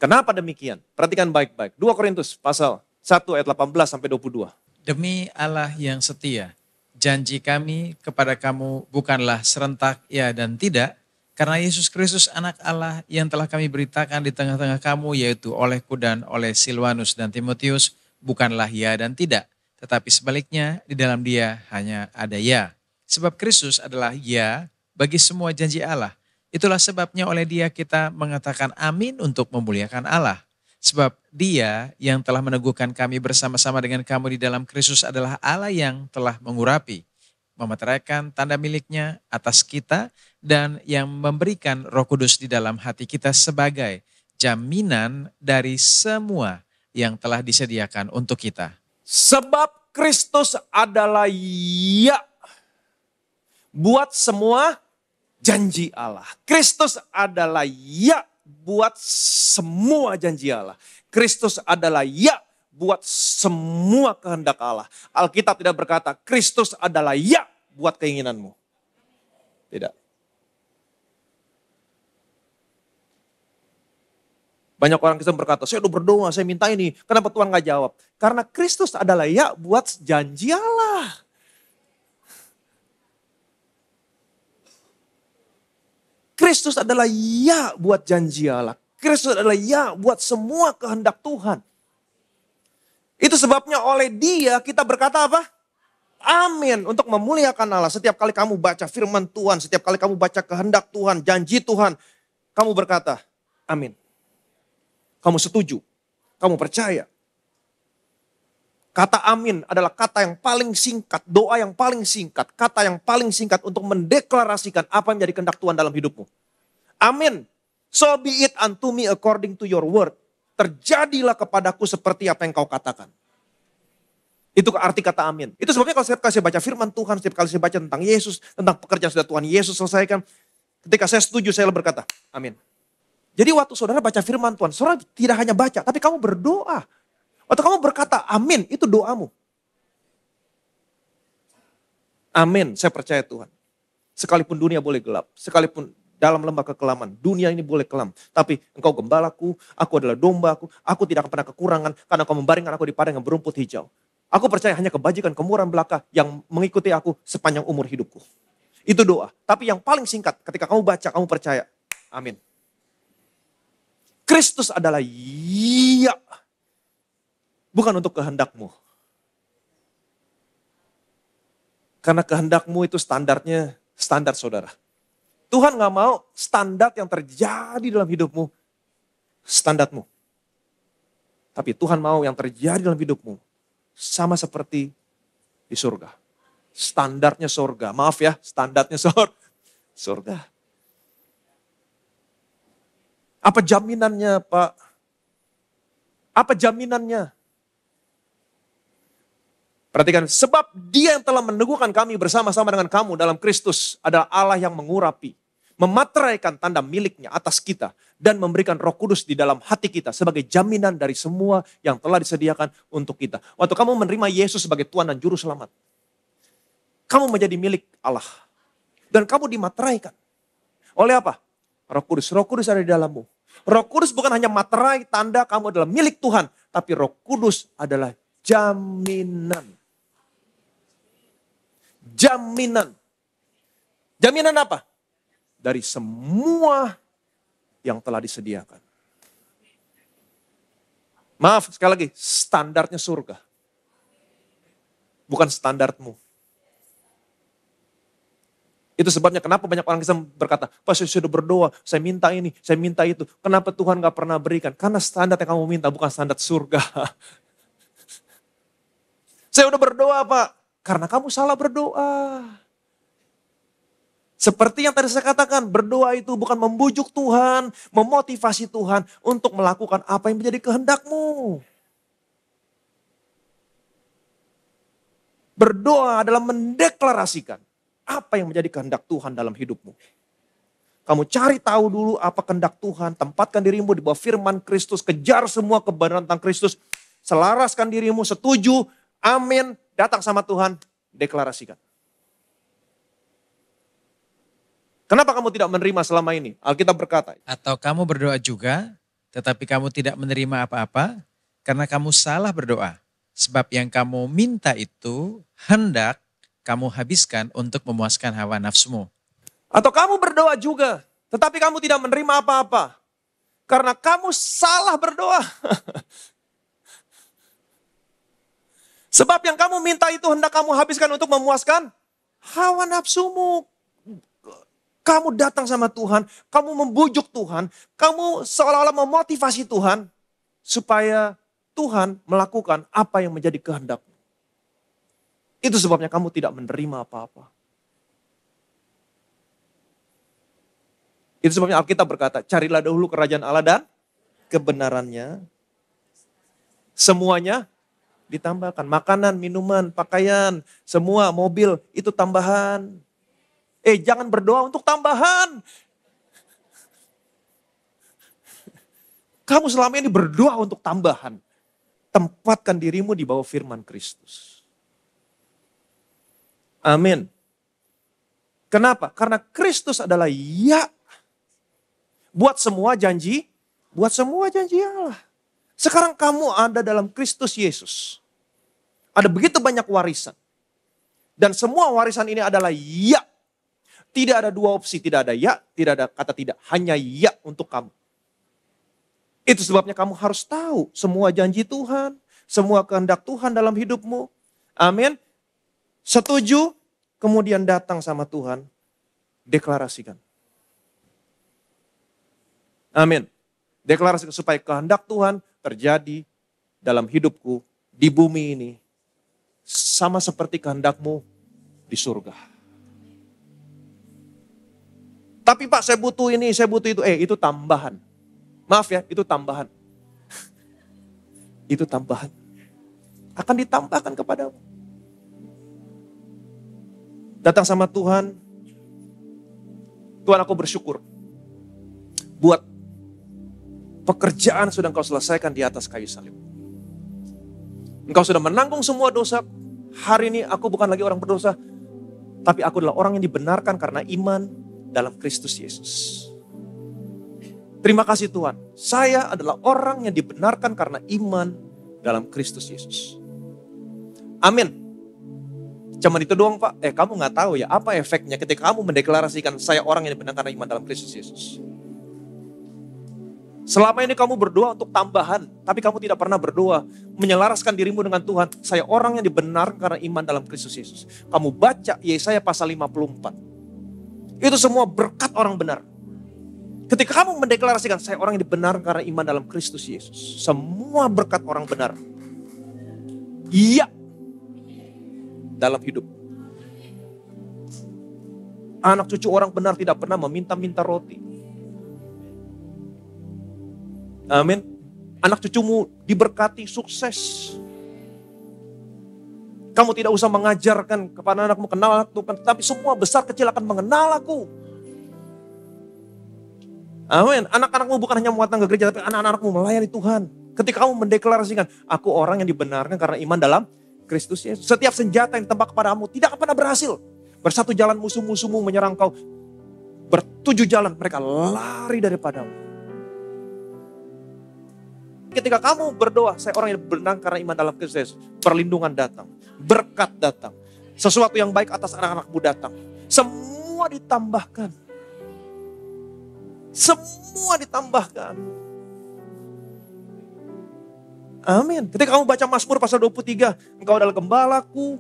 Kenapa demikian? Perhatikan baik-baik. 2 Korintus pasal 1 ayat 18 sampai 22. Demi Allah yang setia, janji kami kepada kamu bukanlah serentak ya dan tidak, Karena Yesus Kristus anak Allah yang telah kami beritakan di tengah-tengah kamu, yaitu olehku dan oleh Silvanus dan Timotius, bukanlah ya dan tidak, tetapi sebaliknya di dalam dia hanya ada ya. Sebab Kristus adalah ya bagi semua janji Allah. Itulah sebabnya oleh dia kita mengatakan amin untuk memuliakan Allah. Sebab dia yang telah meneguhkan kami bersama-sama dengan kamu di dalam Kristus adalah Allah yang telah mengurapi, memeteraikan tanda miliknya atas kita, dan yang memberikan Roh Kudus di dalam hati kita sebagai jaminan dari semua yang telah disediakan untuk kita. Sebab Kristus adalah ya buat semua janji Allah. Kristus adalah ya buat semua janji Allah. Kristus adalah ya buat semua kehendak Allah. Alkitab tidak berkata Kristus adalah ya buat keinginanmu. Tidak. Banyak orang Kristen berkata, saya udah berdoa, saya minta ini. Kenapa Tuhan gak jawab? Karena Kristus adalah ya buat janji Allah. Kristus adalah ya buat janji Allah. Kristus adalah ya buat semua kehendak Tuhan. Itu sebabnya oleh dia kita berkata apa? Amin. Untuk memuliakan Allah. Setiap kali kamu baca firman Tuhan, setiap kali kamu baca kehendak Tuhan, janji Tuhan, kamu berkata amin. Kamu setuju, kamu percaya. Kata amin adalah kata yang paling singkat, doa yang paling singkat, kata yang paling singkat untuk mendeklarasikan apa yang menjadi kehendak Tuhan dalam hidupmu. Amin. So be it unto me according to your word. Terjadilah kepadaku seperti apa yang kau katakan. Itu arti kata amin. Itu sebabnya kalau setiap kali saya baca firman Tuhan, setiap kali saya baca tentang Yesus, tentang pekerjaan sudah Tuhan Yesus selesaikan. Ketika saya setuju, saya berkata amin. Jadi waktu saudara baca firman Tuhan, saudara tidak hanya baca, tapi kamu berdoa. Waktu kamu berkata amin, itu doamu. Amin, saya percaya Tuhan. Sekalipun dunia boleh gelap, sekalipun dalam lembah kekelaman, dunia ini boleh kelam. Tapi engkau gembalaku, aku adalah dombaku, aku tidak akan pernah kekurangan karena engkau membaringkan aku di padang yang berumput hijau. Aku percaya hanya kebajikan, kemurahan belaka yang mengikuti aku sepanjang umur hidupku. Itu doa. Tapi yang paling singkat, ketika kamu baca, kamu percaya. Amin. Kristus adalah iya. Bukan untuk kehendakmu. Karena kehendakmu itu standarnya standar saudara. Tuhan gak mau standar yang terjadi dalam hidupmu standarmu. Tapi Tuhan mau yang terjadi dalam hidupmu sama seperti di surga. Standarnya surga. Maaf ya, standarnya surga. Apa jaminannya, Pak? Apa jaminannya? Perhatikan, sebab dia yang telah meneguhkan kami bersama-sama dengan kamu dalam Kristus adalah Allah yang mengurapi, memateraikan tanda miliknya atas kita, dan memberikan Roh Kudus di dalam hati kita sebagai jaminan dari semua yang telah disediakan untuk kita. Waktu kamu menerima Yesus sebagai Tuhan dan Juru Selamat, kamu menjadi milik Allah. Dan kamu dimateraikan. Oleh apa? Roh Kudus. Roh Kudus ada di dalammu. Roh Kudus bukan hanya materai tanda kamu adalah milik Tuhan. Tapi Roh Kudus adalah jaminan. Jaminan. Jaminan apa? Dari semua yang telah disediakan. Maaf sekali lagi, standarnya surga. Bukan standarmu. Itu sebabnya kenapa banyak orang Kristen berkata, Pak saya sudah berdoa, saya minta ini, saya minta itu. Kenapa Tuhan gak pernah berikan? Karena standar yang kamu minta bukan standar surga. Saya udah berdoa Pak, karena kamu salah berdoa. Seperti yang tadi saya katakan, berdoa itu bukan membujuk Tuhan, memotivasi Tuhan untuk melakukan apa yang menjadi kehendakmu. Berdoa adalah mendeklarasikan apa yang menjadi kehendak Tuhan dalam hidupmu. Kamu cari tahu dulu apa kehendak Tuhan, tempatkan dirimu di bawah firman Kristus, kejar semua kebenaran tentang Kristus, selaraskan dirimu, setuju, amin, datang sama Tuhan, deklarasikan. Kenapa kamu tidak menerima selama ini? Alkitab berkata. Atau kamu berdoa juga, tetapi kamu tidak menerima apa-apa, karena kamu salah berdoa. Sebab yang kamu minta itu hendak kamu habiskan untuk memuaskan hawa nafsumu. Atau kamu berdoa juga, Tetapi kamu tidak menerima apa-apa. Karena kamu salah berdoa. Sebab yang kamu minta itu hendak kamu habiskan untuk memuaskan hawa nafsumu. Kamu datang sama Tuhan, kamu membujuk Tuhan, kamu seolah-olah memotivasi Tuhan supaya Tuhan melakukan apa yang menjadi kehendakmu. Itu sebabnya kamu tidak menerima apa-apa. Itu sebabnya Alkitab berkata, carilah dahulu kerajaan Allah dan kebenarannya. Semuanya ditambahkan. Makanan, minuman, pakaian, semua, mobil, itu tambahan. Jangan berdoa untuk tambahan. Kamu selama ini berdoa untuk tambahan. Tempatkan dirimu di bawah firman Kristus. Amin. Kenapa? Karena Kristus adalah ya. Buat semua janji Allah. Sekarang kamu ada dalam Kristus Yesus. Ada begitu banyak warisan. Dan semua warisan ini adalah ya. Tidak ada dua opsi, tidak ada ya, tidak ada kata tidak. Hanya ya untuk kamu. Itu sebabnya kamu harus tahu semua janji Tuhan, semua kehendak Tuhan dalam hidupmu. Amin. Setuju, kemudian datang sama Tuhan, deklarasikan. Amin. Deklarasikan supaya kehendak Tuhan terjadi dalam hidupku di bumi ini. Sama seperti kehendakmu di surga. Tapi Pak, saya butuh ini, saya butuh itu. Itu tambahan. Maaf ya, itu tambahan. Itu tambahan. Akan ditambahkan kepadamu. Datang sama Tuhan. Tuhan, aku bersyukur. Buat pekerjaan sudah Engkau selesaikan di atas kayu salib. Engkau sudah menanggung semua dosa. Hari ini aku bukan lagi orang berdosa. Tapi aku adalah orang yang dibenarkan karena iman dalam Kristus Yesus. Terima kasih Tuhan. Saya adalah orang yang dibenarkan karena iman dalam Kristus Yesus. Amin. Cuman itu doang Pak. Kamu gak tahu ya apa efeknya ketika kamu mendeklarasikan saya orang yang dibenarkan karena iman dalam Kristus Yesus. Selama ini kamu berdoa untuk tambahan, tapi kamu tidak pernah berdoa menyelaraskan dirimu dengan Tuhan. Saya orang yang dibenarkan karena iman dalam Kristus Yesus. Kamu baca Yesaya pasal 54. Itu semua berkat orang benar. Ketika kamu mendeklarasikan saya orang yang dibenarkan karena iman dalam Kristus Yesus. Semua berkat orang benar. Iya. Dalam hidup. Anak cucu orang benar tidak pernah meminta-minta roti. Amin. Anak cucumu diberkati sukses. Kamu tidak usah mengajarkan kepada anakmu kenal aku, tapi semua besar kecil akan mengenal aku. Amin. Anak-anakmu bukan hanya muatan ke gereja, tapi anak-anakmu melayani Tuhan. Ketika kamu mendeklarasikan, aku orang yang dibenarkan karena iman dalam Kristus Yesus. Setiap senjata yang ditembak kepadamu tidak akan pernah berhasil. Bersatu jalan musuh-musuhmu menyerang kau. Bertujuh jalan mereka lari daripadamu. Ketika kamu berdoa, saya orang yang dibenarkan karena iman dalam Kristus Yesus. Perlindungan datang. Berkat datang. Sesuatu yang baik atas anak-anakmu datang. Semua ditambahkan. Semua ditambahkan. Amin. Ketika kamu baca Mazmur pasal 23. Engkau adalah gembalaku.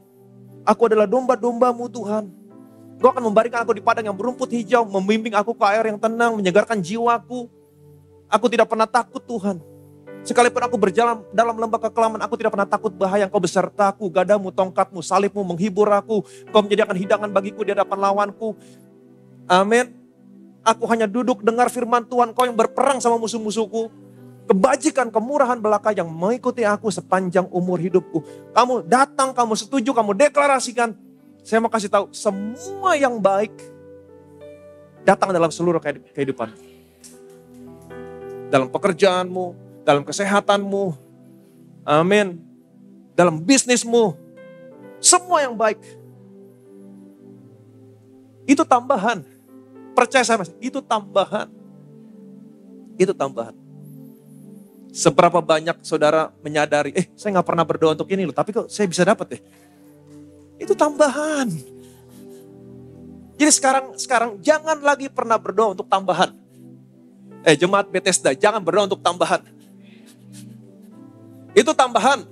Aku adalah domba-dombamu Tuhan. Engkau akan membaringkan aku di padang yang berumput hijau. Membimbing aku ke air yang tenang. Menyegarkan jiwaku. Aku tidak pernah takut Tuhan. Sekalipun aku berjalan dalam lembah kekelaman, aku tidak pernah takut bahaya. Engkau besertaku, gadamu, tongkatmu, salibmu menghibur aku. Engkau menjadikan hidangan bagiku di hadapan lawanku. Amin. Aku hanya duduk dengar firman Tuhan, Kau yang berperang sama musuh-musuhku. Kebajikan, kemurahan belaka yang mengikuti aku sepanjang umur hidupku. Kamu datang, kamu setuju, kamu deklarasikan. Saya mau kasih tahu, semua yang baik datang dalam seluruh kehidupan. Dalam pekerjaanmu, dalam kesehatanmu, amin. Dalam bisnismu, semua yang baik. Itu tambahan. Percaya saya mas, itu tambahan. Itu tambahan. Seberapa banyak saudara menyadari, saya gak pernah berdoa untuk ini loh, tapi kok saya bisa dapat deh. Itu tambahan. Jadi sekarang jangan lagi pernah berdoa untuk tambahan. Jemaat Bethesda, jangan berdoa untuk tambahan. Itu tambahan.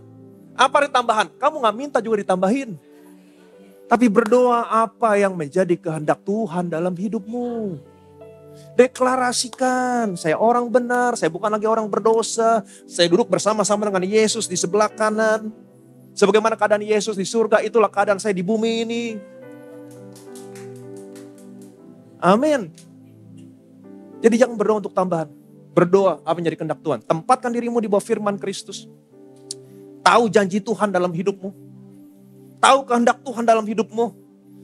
Apa itu tambahan? Kamu gak minta juga ditambahin. Tapi berdoa apa yang menjadi kehendak Tuhan dalam hidupmu. Deklarasikan, saya orang benar, saya bukan lagi orang berdosa. Saya duduk bersama-sama dengan Yesus di sebelah kanan. Sebagaimana keadaan Yesus di surga, itulah keadaan saya di bumi ini. Amin. Jadi jangan berdoa untuk tambahan. Berdoa apa yang jadi kehendak Tuhan. Tempatkan dirimu di bawah firman Kristus. Tahu janji Tuhan dalam hidupmu. Tahu kehendak Tuhan dalam hidupmu.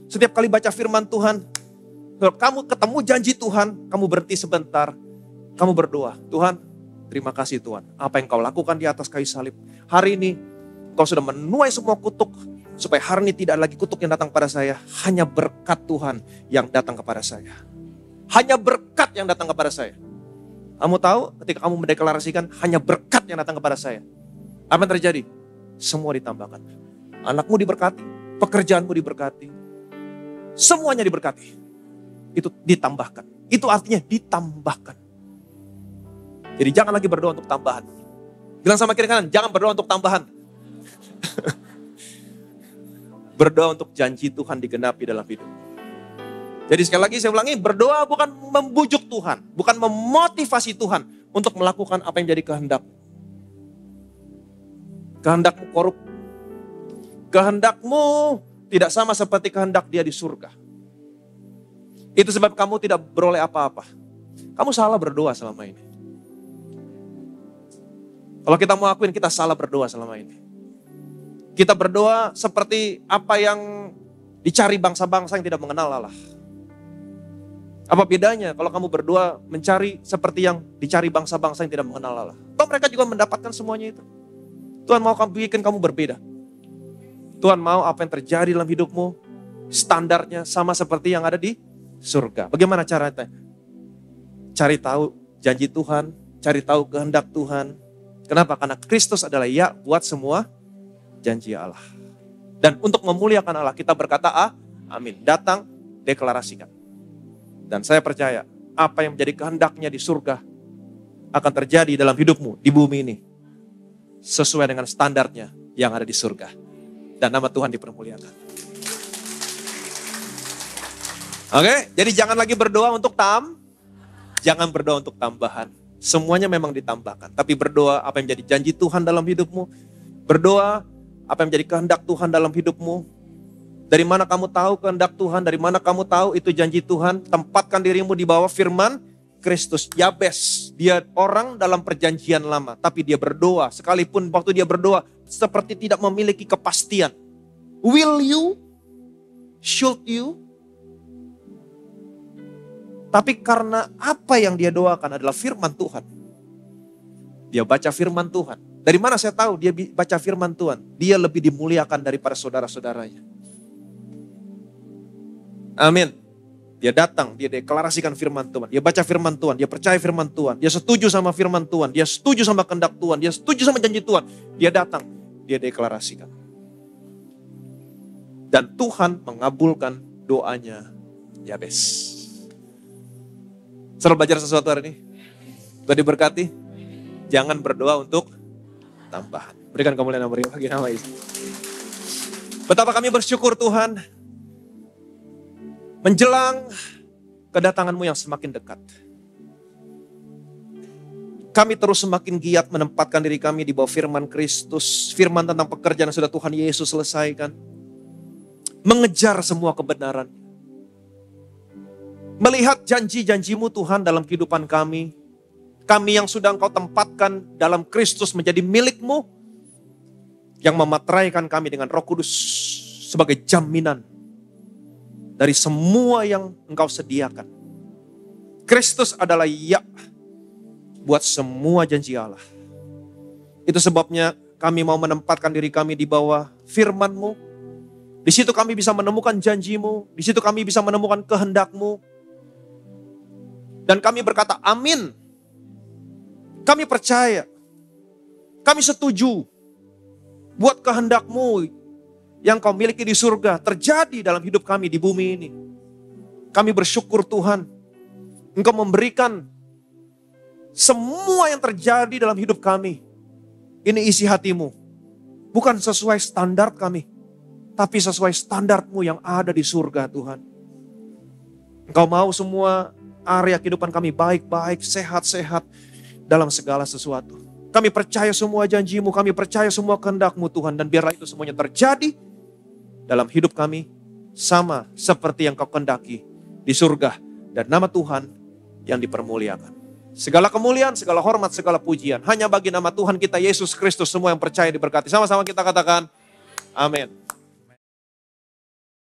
Setiap kali baca firman Tuhan, kalau kamu ketemu janji Tuhan, kamu berhenti sebentar. Kamu berdoa, Tuhan, terima kasih Tuhan. Apa yang kau lakukan di atas kayu salib. Hari ini, kau sudah menuai semua kutuk. Supaya hari ini tidak lagi kutuk yang datang kepada saya. Hanya berkat Tuhan yang datang kepada saya. Hanya berkat yang datang kepada saya. Kamu tahu ketika kamu mendeklarasikan hanya berkat yang datang kepada saya. Apa yang terjadi? Semua ditambahkan. Anakmu diberkati, pekerjaanmu diberkati. Semuanya diberkati. Itu ditambahkan. Itu artinya ditambahkan. Jadi jangan lagi berdoa untuk tambahan. Bilang sama kiri kanan, jangan berdoa untuk tambahan. Berdoa untuk janji Tuhan digenapi dalam hidup. Jadi sekali lagi saya ulangi, berdoa bukan membujuk Tuhan. Bukan memotivasi Tuhan untuk melakukan apa yang jadi kehendak. Kehendakmu korup. Kehendakmu tidak sama seperti kehendak dia di surga. Itu sebab kamu tidak beroleh apa-apa. Kamu salah berdoa selama ini. Kalau kita mau akuin kita salah berdoa selama ini. Kita berdoa seperti apa yang dicari bangsa-bangsa yang tidak mengenal Allah. Apa bedanya kalau kamu berdoa mencari seperti yang dicari bangsa-bangsa yang tidak mengenal Allah? Toh mereka juga mendapatkan semuanya itu. Tuhan mau bikin kamu berbeda. Tuhan mau apa yang terjadi dalam hidupmu, standarnya sama seperti yang ada di surga. Bagaimana caranya? Cari tahu janji Tuhan, cari tahu kehendak Tuhan. Kenapa? Karena Kristus adalah ya buat semua janji Allah. Dan untuk memuliakan Allah kita berkata amin. Datang, deklarasikan. Dan saya percaya apa yang menjadi kehendaknya di surga akan terjadi dalam hidupmu di bumi ini. Sesuai dengan standarnya yang ada di surga. Dan nama Tuhan dipermuliakan. Oke, jadi jangan lagi berdoa untuk jangan berdoa untuk tambahan. Semuanya memang ditambahkan. Tapi berdoa apa yang menjadi janji Tuhan dalam hidupmu. Berdoa apa yang menjadi kehendak Tuhan dalam hidupmu. Dari mana kamu tahu kehendak Tuhan? Dari mana kamu tahu itu janji Tuhan? Tempatkan dirimu di bawah firman Kristus. Yabes, dia orang dalam perjanjian lama. Tapi dia berdoa, sekalipun waktu dia berdoa seperti tidak memiliki kepastian. Will you? Should you? Tapi karena apa yang dia doakan adalah firman Tuhan. Dia baca firman Tuhan. Dari mana saya tahu dia baca firman Tuhan? Dia lebih dimuliakan daripada saudara-saudaranya. Amin. Dia datang, dia deklarasikan firman Tuhan. Dia baca firman Tuhan, dia percaya firman Tuhan. Dia setuju sama firman Tuhan, dia setuju sama kehendak Tuhan, dia setuju sama janji Tuhan. Dia datang, dia deklarasikan. Dan Tuhan mengabulkan doanya Yabes. Selalu belajar sesuatu hari ini? Sudah diberkati? Jangan berdoa untuk tambahan. Berikan kemuliaan bagi nama Yesus. Betapa kami bersyukur Tuhan. Menjelang kedatangan-Mu yang semakin dekat. Kami terus semakin giat menempatkan diri kami di bawah firman Kristus. Firman tentang pekerjaan yang sudah Tuhan Yesus selesaikan. Mengejar semua kebenaran. Melihat janji-janji-Mu Tuhan dalam kehidupan kami. Kami yang sudah Engkau tempatkan dalam Kristus menjadi milik-Mu. Yang memateraikan kami dengan Roh Kudus sebagai jaminan dari semua yang Engkau sediakan. Kristus adalah ya buat semua janji Allah. Itu sebabnya kami mau menempatkan diri kami di bawah firman-Mu. Di situ kami bisa menemukan janji-Mu. Di situ kami bisa menemukan kehendak-Mu. Dan kami berkata amin. Kami percaya. Kami setuju. Buat kehendak-Mu yang Kau miliki di surga terjadi dalam hidup kami di bumi ini. Kami bersyukur Tuhan, Engkau memberikan semua yang terjadi dalam hidup kami. Ini isi hati-Mu. Bukan sesuai standar kami, tapi sesuai standar-Mu yang ada di surga Tuhan. Engkau mau semua area kehidupan kami baik-baik, sehat-sehat dalam segala sesuatu. Kami percaya semua janji-Mu, kami percaya semua kehendak-Mu Tuhan. Dan biarlah itu semuanya terjadi dalam hidup kami, sama seperti yang Kau kehendaki di surga. Dan nama Tuhan yang dipermuliakan. Segala kemuliaan, segala hormat, segala pujian hanya bagi nama Tuhan kita Yesus Kristus. Semua yang percaya diberkati. Sama-sama kita katakan, amin.